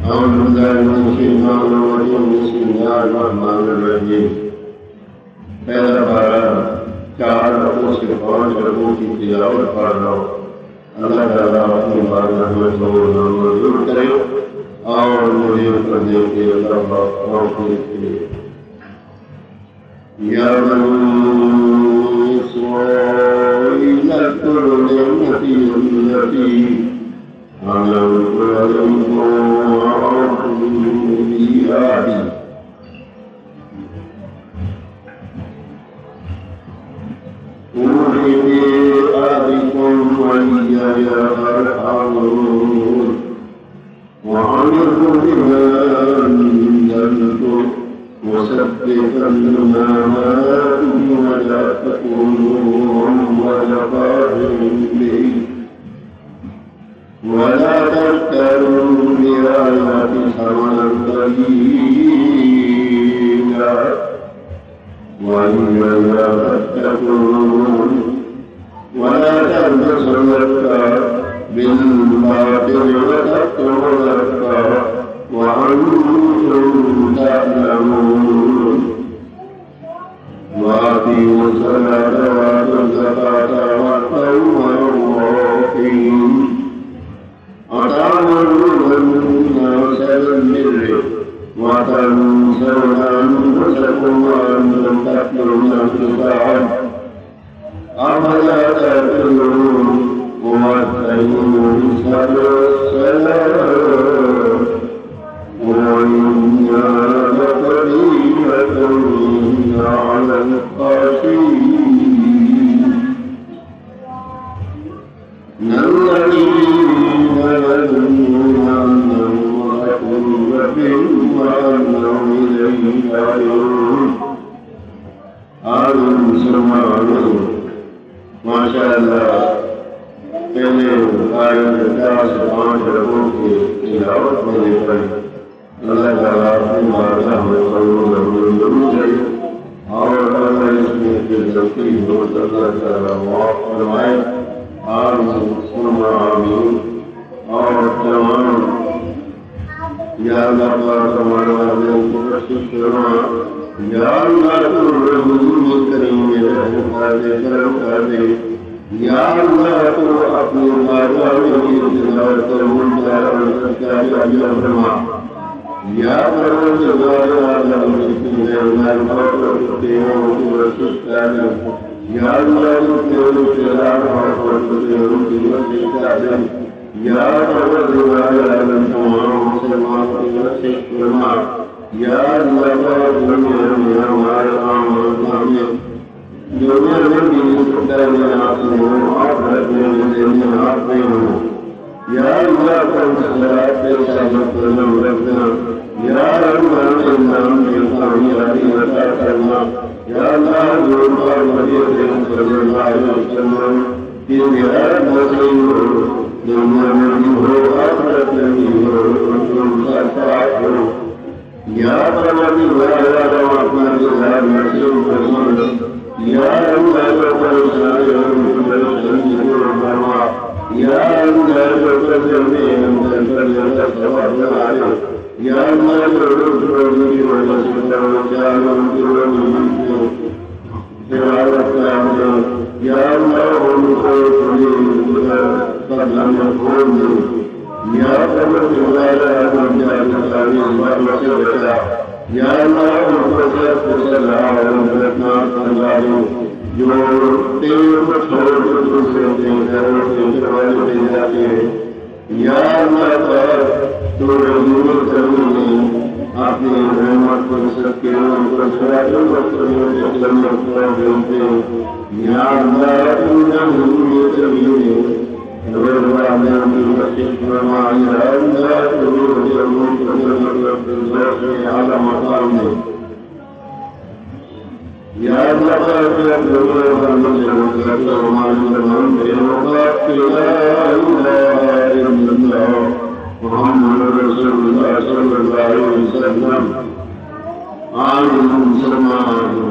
أعوذ بالله من الشيطان الرجيم بسم الله الرحمن الرحيم पहला पारा 4 रकूओं से 5 रकूओं की तिलावत पढ़ रहा हूँ। अल्लाह ताला अपनी बारगाह में मंजूर करे और मुझे करने के अल्लाह तौफीक दे। या बनी इस्राईल अज़्कुरू निअमती अल्लती अनअमतु अलैकुम व औफू बिअहदी। أوحي بأهلكم وإياي فارهبون وأمروا بما أنزلتم مصدقا لما معكم ولا تكونوا أول كافر به ولا تشتروا بآياتي ثمنا قليلا وإياي فاتقون ولا تلبسوا الحق بالباطل وتكتموا الحق وأنتم تعلمون وأقيموا الصلاة وآتوا الزكاة واركعوا مع الراكعين أتأمرون الناس بالبر وتنسون أنفسكم وأنتم تتلون الكتاب أفلا تعقلون واستعينوا بالصلاة وإنها لكبيرة إلا على الخاشعين الذين يظنون أنهم ملاقو ربهم وأنهم إليه راجعون आलम मुसलमानों माशाअल्लाह पहले आयत 5 रकूओं की तिलावत होने पर अल्लाह ताला अपनी बारगाह में मंजूर करे और अल्लाह इसमें जो ज़रूरी हो अल्लाह ताला माफ़ फरमाए। आमीन। और तमाम या अल्लाह हमारे वाले को प्रस्तुत करना या अल्लाह तो रसूल करीम में रहम कर दे या अल्लाह तो अपने बारगाह में इंतजार कर मुंतज़र का अजर फरमा या परवरदिगार आलम जितने अल्लाह को प्रस्तुत कर दे या अल्लाह तो तेरे किरदार और तेरे की कर दे या परवरदिगार आलम तमाम मुसलमानों की रक्षा फरमा या अल्लाह दुनिया में हमारे दुनिया में भी सकता है आपने आखिरत में जिंदगी आपने हो या अल्लाह का सलात पे साबित करना रखना या अल्लाह के नाम में कामयाबी अता करना या अल्लाह जो बार मदीना सल्लल्लाहु अलैहि वसल्लम की जियारत नसीब हो दुनिया में भी हो आखिरत में भी हो उनका साथ हो या परवरदिगार आलम अपना जिहाद नसीब फरमा या अल्लाह का फरमान फरमा या अल्लाह का फरमान या अल्लाह का या या परवरदिगार आलम या अल्लाह जो तेरे को छोड़ कर दूसरे के घरों से चलवाने ले जाते हैं या अल्लाह तो रसूल करीम अपनी रहमत पर सबके ऊपर सरायों पर जन्नत को देते हैं या अल्लाह तू जमीन जमीन नवरवा में मुस्लिम फरमा या अल्लाह तू जमीन को जन्नत से आला मकाम में या अल्लाह का मोहम्मद रसूलुल्लाह सल्लल्लाहु अलैहि वसल्लम आलम मुसलमान